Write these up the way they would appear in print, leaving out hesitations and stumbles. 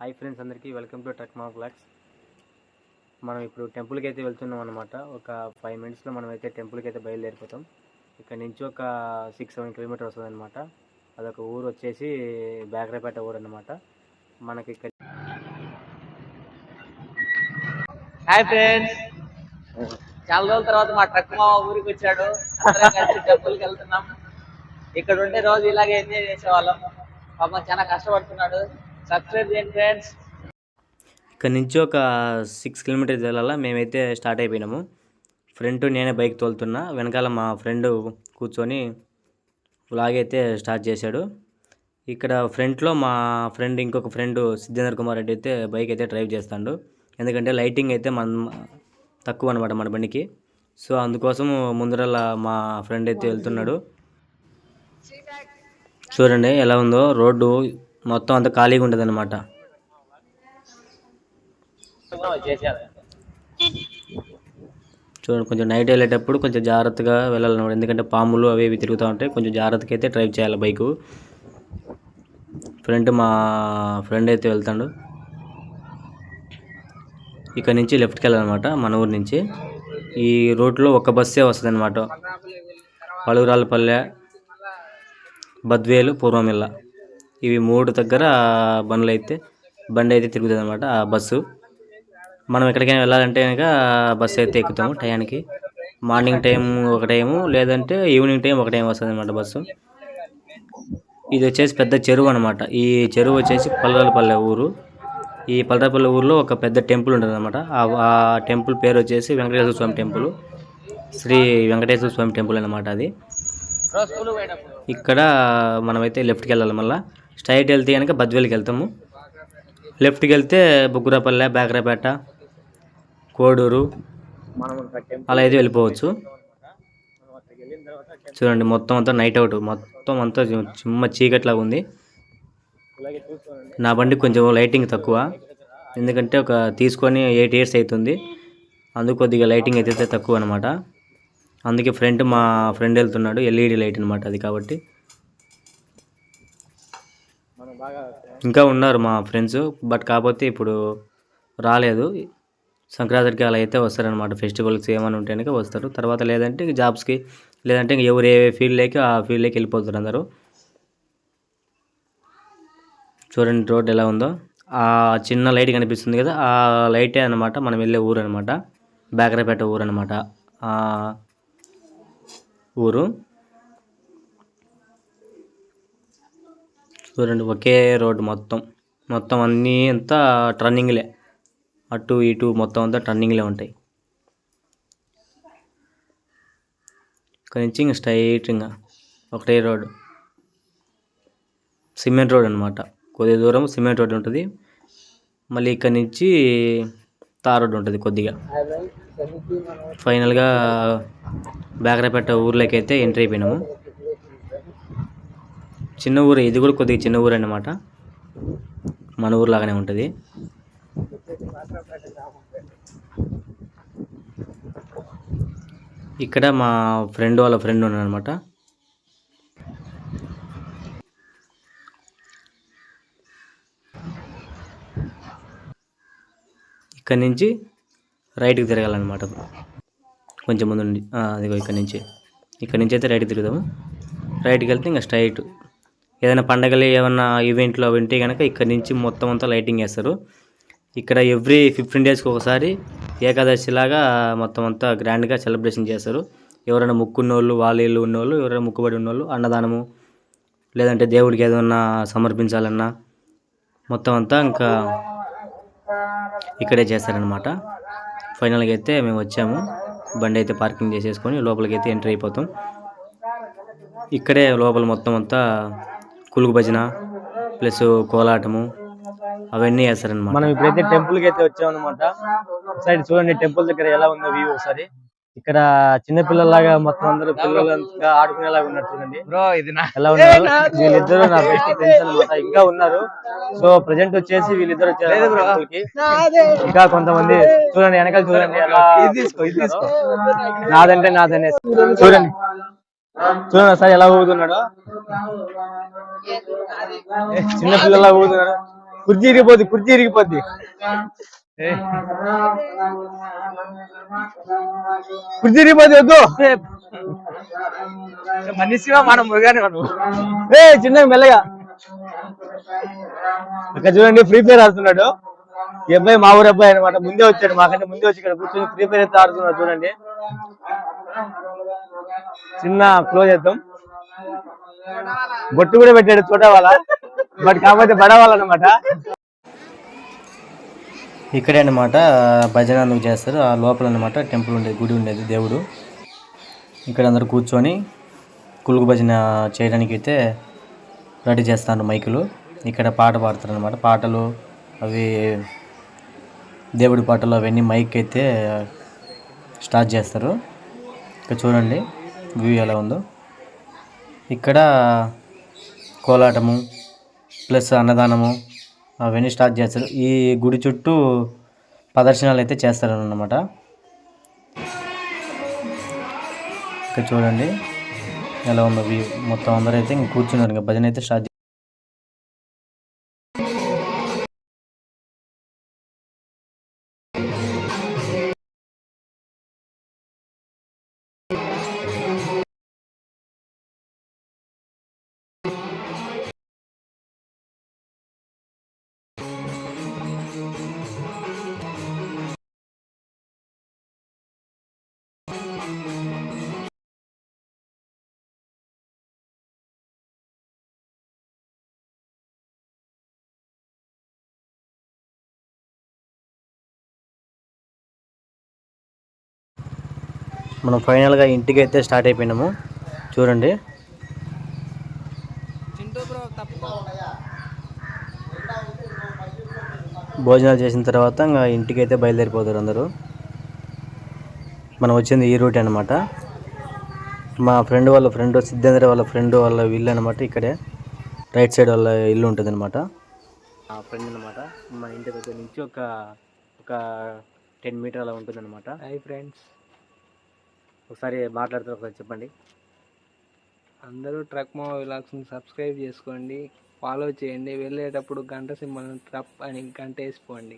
Hi friends, అందరికీ welcome to truck మా blogs. మనం ఇప్పుడు టెంపుల్కి అయితే వెళ్తున్నాం అనమాట. ఒక 5 minutesలో మనం అయితే టెంపుల్కి అయితే బయలుదేరిపోతాం. ఇక్కడ నుంచి ఒక 6-7 కిలోమీటర్ వస్తుంది అనమాట. అదొక ఊరు వచ్చేసి బేకరపేట ఊరు అనమాట. మనకి ఇక్కడ హాయ్ ఫ్రెండ్స్, చాలా రోజుల తర్వాత మా ట్రక్ మా ఊరికి వచ్చాడు. అందరం కలిసి టెంపుల్కి వెళ్తున్నాం. ఇక్కడ ఉండే రోజు ఇలాగే ఎంజాయ్ చేసేవాళ్ళం. పాపం చాలా కష్టపడుతున్నాడు. సబ్స్క్రైబ్ చేయండి ఫ్రెండ్స్. ఇక్కడ నుంచి ఒక 6 కిలోమీటర్స్ వెళ్ళాలా. మేమైతే స్టార్ట్ అయిపోయినాము. ఫ్రంట్ నేనే బైక్ తోలుతున్నా, వెనకాల మా ఫ్రెండ్ కూర్చొని వ్లాగ్ అయితే స్టార్ట్ చేశాడు. ఇక్కడ ఫ్రంట్లో మా ఫ్రెండ్ ఇంకొక ఫ్రెండ్ సిద్ధేంద్ర కుమార్ రెడ్డి అయితే బైక్ అయితే డ్రైవ్ చేస్తాడు. ఎందుకంటే లైటింగ్ అయితే తక్కువ అనమాట మన బండికి. సో అందుకోసం ముందరలా మా ఫ్రెండ్ అయితే వెళ్తున్నాడు. చూడండి ఎలా ఉందో రోడ్డు, మొత్తం అంతా ఖాళీగా ఉంటుంది అనమాట. చూడండి, కొంచెం నైట్ వెళ్ళేటప్పుడు కొంచెం జాగ్రత్తగా వెళ్ళాలన్నమాట. ఎందుకంటే పాములు అవి ఇవి తిరుగుతూ ఉంటాయి. కొంచెం జాగ్రత్తగా అయితే డ్రైవ్ చేయాలి బైకు. ఫ్రంట్ మా ఫ్రెండ్ అయితే వెళ్తాడు. ఇక్కడ నుంచి లెఫ్ట్కి వెళ్ళాలన్నమాట మన ఊరు నుంచి. ఈ రోడ్లో ఒక బస్సే వస్తుంది అనమాట. పలుగురాలపల్లె, బద్వేలు, పూర్వమిల్ల, ఇవి 3 దగ్గర బండి అయితే తిరుగుతుంది అనమాట ఆ బస్సు. మనం ఎక్కడికైనా వెళ్ళాలంటే కనుక బస్సు అయితే ఎక్కుతాము టయానికి. మార్నింగ్ టైం ఒక టైము, లేదంటే ఈవినింగ్ టైం ఒక టైం వస్తుంది అనమాట బస్సు. ఇది వచ్చేసి పెద్ద చెరువు అనమాట. ఈ చెరువు వచ్చేసి పల్లరాలపల్లె ఊరు. ఈ పల్లరాలపల్లె ఊరిలో ఒక పెద్ద టెంపుల్ ఉంటుంది అనమాట. ఆ టెంపుల్ పేరు వచ్చేసి వెంకటేశ్వర స్వామి టెంపుల్, శ్రీ వెంకటేశ్వర స్వామి టెంపుల్ అనమాట అది. ఇక్కడ మనమైతే లెఫ్ట్కి వెళ్ళాలి. మళ్ళీ స్ట్రైట్ వెళ్తే కనుక బద్వేలుకి వెళ్తాము. లెఫ్ట్కి వెళ్తే బుగ్గురాపల్లె, బేకరపేట, కోడూరు అలా అయితే వెళ్ళిపోవచ్చు. చూడండి, మొత్తం అంతా నైట్ అవుట్, మొత్తం అంతా చిమ్మ చీకట్లాగా ఉంది. నా బండికి కొంచెం లైటింగ్ తక్కువ, ఎందుకంటే ఒక తీసుకొని 8 years అవుతుంది. అందుకు కొద్దిగా లైటింగ్ అయితే తక్కువ అనమాట. అందుకే ఫ్రంట్ మా ఫ్రెండ్ వెళ్తున్నాడు, LED లైట్ అనమాట అది. కాబట్టి ఇంకా ఉన్నారు మా ఫ్రెండ్స్, బట్ కాకపోతే ఇప్పుడు రాలేదు. సంక్రాంతికి అలా అయితే వస్తారనమాట. ఫెస్టివల్స్ ఏమైనా ఉంటేనే వస్తారు. తర్వాత లేదంటే జాబ్స్కి, లేదంటే ఎవరు ఏ ఫీల్డ్లోకి ఆ ఫీల్డ్లోకి వెళ్ళిపోతారు అందరూ. చూడండి రోడ్ ఎలా ఉందో. ఆ చిన్న లైట్ కనిపిస్తుంది కదా, ఆ లైటే అనమాట మనం వెళ్ళే ఊరు అనమాట. బేకరపేట ఊరు అనమాట ఆ ఊరు. చూడండి, ఒకే రోడ్డు, మొత్తం అన్నీ అంతా టర్నింగ్లే, అటు ఇటు మొత్తం అంతా టర్నింగ్లే ఉంటాయి. ఇక్కడ నుంచి ఇంకా స్ట్రైట్ ఇంకా ఒకటే రోడ్, సిమెంట్ రోడ్ అనమాట. కొద్ది దూరం సిమెంట్ రోడ్ ఉంటుంది. మళ్ళీ ఇక్కడ నుంచి తార్ రోడ్ ఉంటుంది కొద్దిగా. ఫైనల్గా బేకరపేట ఊర్లోకి అయితే ఎంట్రీ అయిపోయినాము. చిన్న ఊరు ఇది కూడా, కొద్దిగా చిన్న ఊరు అన్నమాట. మన ఊరు లాగానే ఉంటుంది. ఇక్కడ మా ఫ్రెండ్ వాళ్ళ ఫ్రెండ్ ఉన్నాడు అనమాట. ఇక్కడ నుంచి రైట్కి తిరగాలన్నమాట. కొంచెం ముందు నుండి అదిగో ఇక్కడ నుంచి అయితే రైట్కి తిరుగుతాము. రైట్కి వెళ్తే ఇంకా స్ట్రైట్. ఏదైనా పండగలు ఏమన్నా ఈవెంట్లో వింటే కనుక ఇక్కడ నుంచి మొత్తం అంతా లైటింగ్ వేస్తారు. ఇక్కడ ఎవ్రీ 15 daysకి ఒకసారి ఏకాదశి లాగా మొత్తం అంతా గ్రాండ్గా సెలబ్రేషన్ చేస్తారు. ఎవరైనా ముక్కున్నోళ్ళు, వాళ్ళు ఉన్నోళ్ళు, ఎవరైనా ముక్కుబడి ఉన్నోళ్ళు అన్నదానము, లేదంటే దేవుడికి ఏదన్నా సమర్పించాలన్నా మొత్తం అంతా ఇంకా ఇక్కడే చేస్తారనమాట. ఫైనల్గా అయితే మేము వచ్చాము. బండి అయితే పార్కింగ్ చేసేసుకొని లోపలికి అయితే ఎంట్రీ అయిపోతాం. ఇక్కడే లోపల మొత్తం అంతా కులుగు భజన ప్లస్ కోలాటము అవన్నీ వేస్తారనమాట. మనం ఇప్పుడైతే టెంపుల్కి అయితే వచ్చామన్నమాట. సైడ్ చూడండి టెంపుల్ దగ్గర ఎలా ఉందో వ్యూ ఒకసారి. ఇక్కడ చిన్న పిల్లలాగా మొత్తం అందరూ పిల్లలంతా ఆడుకునేలాగా ఉన్నారు. చూడండి ఎలా ఉన్నారు. వీళ్ళిద్దరు నా బెస్ట్ ఫ్రెండ్స్ అనమాట. ఇంకా ఉన్నారు. సో ప్రజెంట్ వచ్చేసి వీళ్ళిద్దరు వచ్చారు. ఇంకా కొంతమంది చూడండి, వెనకాల చూడండి నాదంటే చూడండి సార్ ఎలా ఊగుతున్నాడు. చిన్న పిల్లలా ఊగుతున్నాడు. కుర్చీ ఇరిగిపోద్ది వద్దు మనిషిగా మనం మురుగానే చిన్నగా మెల్లగా. ఇక్కడ చూడండి ఫ్రీ ఫైర్ ఆడుతున్నాడు ఈ అబ్బాయి, మా ఊరు అబ్బాయి అనమాట. ముందే వచ్చాడు, మాకంటే ముందే వచ్చి ఇక్కడ కూర్చొని ఫ్రీ ఫైర్ అయితే ఆడుతున్నాడు చూడండి. చిన్న క్లోజ్ చేద్దాం. బొట్టు కూడా పెట్టాడు చూడవాళ్ళ, బట్ కాకపోతే బడవాలన్నమాట. ఇక్కడే అనమాట భజన అందుకు చేస్తారు. ఆ లోపల అనమాట టెంపుల్ ఉండేది, గుడి ఉండేది, దేవుడు. ఇక్కడ అందరూ కూర్చొని కులుగు భజన చేయడానికి అయితే రెడీ చేస్తాను మైకులు. ఇక్కడ పాట పాడతారు అనమాట. పాటలు అవి దేవుడి పాటలు అవన్నీ మైక్ అయితే స్టార్ట్ చేస్తారు. ఇక్కడ చూడండి వ్యూ ఎలా ఉందో. ఇక్కడ కోలాటము ప్లస్ అన్నదానము అవన్నీ స్టార్ట్ చేస్తారు. ఈ గుడి చుట్టూ ప్రదర్శనలు అయితే చేస్తారన్నమాట. ఇక్కడ చూడండి ఎలా ఉందో వ్యూ. మొత్తం అందరూ అయితే ఇంక కూర్చున్నారు. ఇంకా భజన అయితే స్టార్ట్. మనం ఫైనల్గా ఇంటికి అయితే స్టార్ట్ అయిపోయినాము. చూడండి భోజనాలు చేసిన తర్వాత ఇంకా ఇంటికి అయితే బయలుదేరిపోతారు అందరూ. మనం వచ్చింది ఈ రూట్ అనమాట. మా ఫ్రెండ్ వాళ్ళ ఫ్రెండ్ సిద్ధేంద్ర వాళ్ళ ఫ్రెండ్ వాళ్ళ ఇల్లు అనమాట. ఇక్కడే రైట్ సైడ్ వాళ్ళ ఇల్లు ఉంటుంది అనమాట. ఆ ఫ్రెండ్ అనమాట. మా ఇంటి దగ్గర నుంచి ఒక 10 మీటర్ అలా ఉంటుంది అనమాట. హాయ్ ఫ్రెండ్స్, ఒకసారి మాట్లాడుతూ ఒకసారి చెప్పండి. అందరూ ట్రక్ మామ వ్లాగ్స్ని సబ్స్క్రైబ్ చేసుకోండి, ఫాలో చేయండి, వెళ్ళేటప్పుడు గంట సింబల్ ట్రప్ అని గంట వేసిపోండి.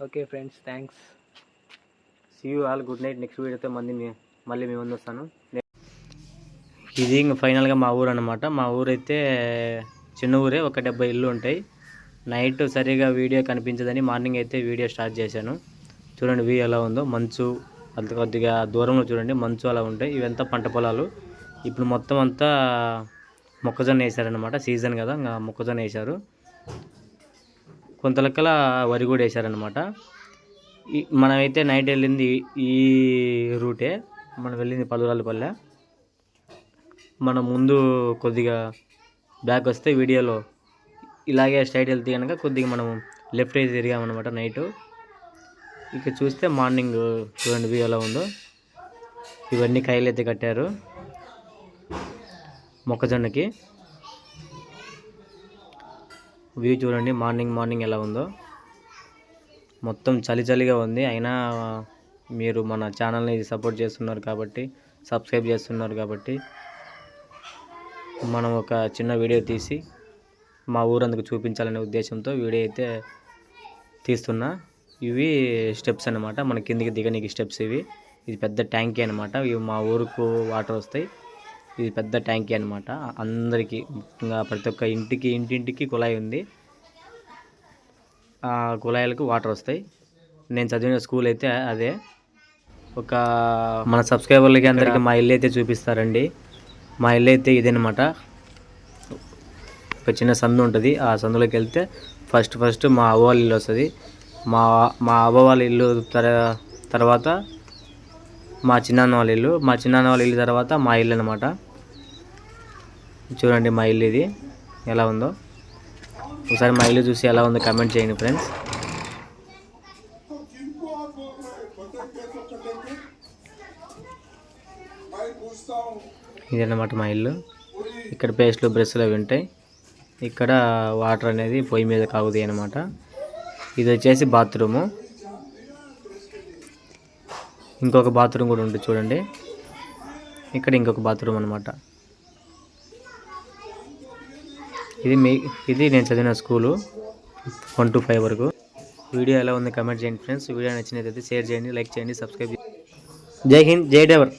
Okay friends, thanks. See you all, good night. Next వీడియోతో మళ్ళీ మీ ముందు వస్తాను. ఇది ఇంక ఫైనల్గా మా ఊరు అనమాట. మా ఊరు అయితే చిన్న ఊరే, ఒక 70 ఇల్లు ఉంటాయి. నైట్ సరిగా వీడియో కనిపించదని మార్నింగ్ అయితే వీడియో స్టార్ట్ చేశాను. చూడండి వ్యూ ఎలా ఉందో. మంచు అంత కొద్దిగా దూరంలో చూడండి, మంచు అలా ఉంటాయి. ఇవంతా పంట పొలాలు. ఇప్పుడు మొత్తం అంతా మొక్కజొన్న వేసారనమాట. సీజన్ కదా, ఇంకా మొక్కజొన్న వేశారు. కొంత లెక్కల వరి కూడా వేసారనమాట. మనమైతే నైట్ వెళ్ళింది ఈ రూటే. మనం వెళ్ళింది పల్లురాలపల్లె. మనం ముందు కొద్దిగా బ్యాక్ వస్తే వీడియోలో ఇలాగే స్ట్రైట్ వెళ్తే కనుక కొద్దిగా మనం లెఫ్ట్ అయితే తిరిగామన్నమాట నైటు. ఇక చూస్తే మార్నింగ్ చూడండి వ్యూ ఎలా ఉందో. ఇవన్నీ కాయలు అయితే కట్టారు మొక్కజొన్నకి. వ్యూ చూడండి మార్నింగ్ ఎలా ఉందో. మొత్తం చలిగా ఉంది. అయినా మీరు మన ఛానల్ని సపోర్ట్ చేస్తున్నారు కాబట్టి, సబ్స్క్రైబ్ చేస్తున్నారు కాబట్టి మనం ఒక చిన్న వీడియో తీసి మా ఊరందుకు చూపించాలనే ఉద్దేశంతో వీడియో అయితే తీస్తున్నా. ఇవి స్టెప్స్ అన్నమాట, మన కిందికి దిగనీకి స్టెప్స్ ఇవి. ఇది పెద్ద ట్యాంకీ అనమాట. ఇవి మా ఊరుకు వాటర్ వస్తాయి. ఇది పెద్ద ట్యాంకీ అనమాట. అందరికీ ఇంకా ప్రతి ఒక్క ఇంటింటికి కుళాయి ఉంది. ఆ కుళాయిలకు వాటర్ వస్తాయి. నేను చదివిన స్కూల్ అయితే అదే. ఒక మన సబ్స్క్రైబర్లకి అందరికీ మా ఇల్లు అయితే చూపిస్తారండి. మా ఇల్లు అయితే ఇదేనమాట. ఒక చిన్న సందు ఉంటుంది. ఆ సందులోకి వెళ్తే ఫస్ట్ మా అవ్వ వాళ్ళ ఇల్లు వస్తుంది. మా అవ్వ వాళ్ళ ఇల్లు తర్వాత మా చిన్నాన్న వాళ్ళ ఇల్లు, మా చిన్నాన్న వాళ్ళ ఇల్లు తర్వాత మా ఇల్లు అనమాట. చూడండి మా ఇల్లు ఇది ఎలా ఉందో. ఒకసారి మా ఇల్లు చూసి ఎలా ఉందో కామెంట్ చేయండి ఫ్రెండ్స్. ఇదన్నమాట మా ఇల్లు. ఇక్కడ పేస్ట్లు బ్రష్లు అవి ఉంటాయి. ఇక్కడ వాటర్ అనేది పొయ్యి మీద కాగుతాయి అన్నమాట. ఇది వచ్చేసి బాత్రూము. ఇంకొక బాత్రూమ్ కూడా ఉంటుంది చూడండి. ఇక్కడ ఇంకొక బాత్రూమ్ అనమాట. ఇది నేను చదివిన స్కూలు. 1 to 5 వరకు. వీడియో ఎలా ఉంది కమెంట్ చేయండి ఫ్రెండ్స్. వీడియో నచ్చినట్లయితే షేర్ చేయండి, లైక్ చేయండి, సబ్స్క్రైబ్ చేయండి. జై హింద్, జై డెవర్.